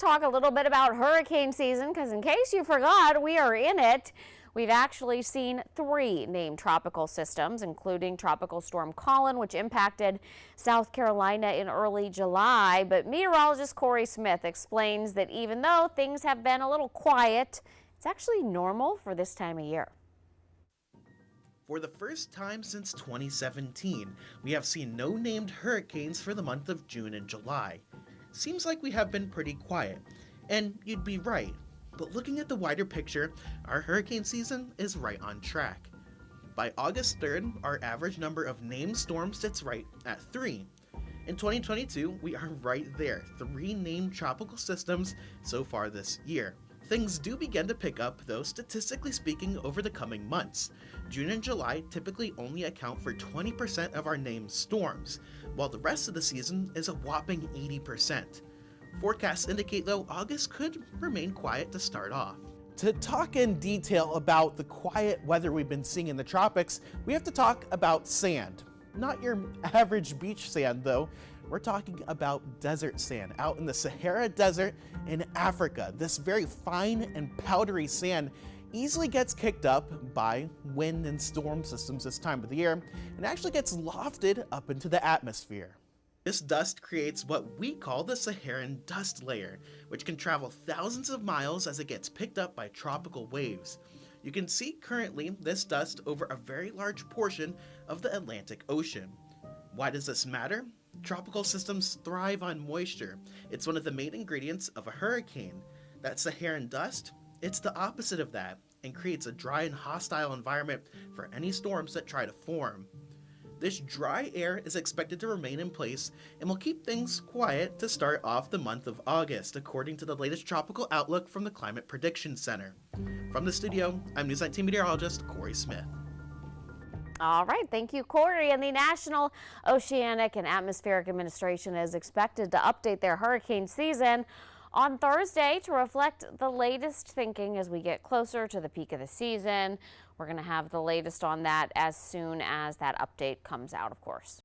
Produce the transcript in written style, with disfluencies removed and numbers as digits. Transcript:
talk a little bit about hurricane season because in case you forgot, we are in it. We've actually seen 3 named tropical systems, including Tropical Storm Colin, which impacted South Carolina in early July. But meteorologist Corey Smith explains that even though things have been a little quiet, it's actually normal for this time of year. For the first time since 2017, we have seen no named hurricanes for the month of June and July. Seems like we have been pretty quiet, and you'd be right. But looking at the wider picture, our hurricane season is right on track. By August 3rd, our average number of named storms sits right at 3. In 2022, we are right there, 3 named tropical systems so far this year. Things do begin to pick up, though, statistically speaking, over the coming months. June and July typically only account for 20% of our named storms, while the rest of the season is a whopping 80%. Forecasts indicate, though, August could remain quiet to start off. To talk in detail about the quiet weather we've been seeing in the tropics, we have to talk about sand. Not your average beach sand, though. We're talking about desert sand out in the Sahara Desert in Africa. This very fine and powdery sand easily gets kicked up by wind and storm systems this time of the year and actually gets lofted up into the atmosphere. This dust creates what we call the Saharan dust layer, which can travel thousands of miles as it gets picked up by tropical waves. You can see currently this dust over a very large portion of the Atlantic Ocean. Why does this matter? Tropical systems thrive on moisture. It's one of the main ingredients of a hurricane. That Saharan dust, it's the opposite of that and creates a dry and hostile environment for any storms that try to form. This dry air is expected to remain in place and will keep things quiet to start off the month of August, according to the latest tropical outlook from the Climate Prediction Center. From the studio, I'm News 19 meteorologist Corey Smith. All right, thank you, Corey. And the National Oceanic and Atmospheric Administration is expected to update their hurricane season on Thursday to reflect the latest thinking as we get closer to the peak of the season. We're going to have the latest on that as soon as that update comes out, of course.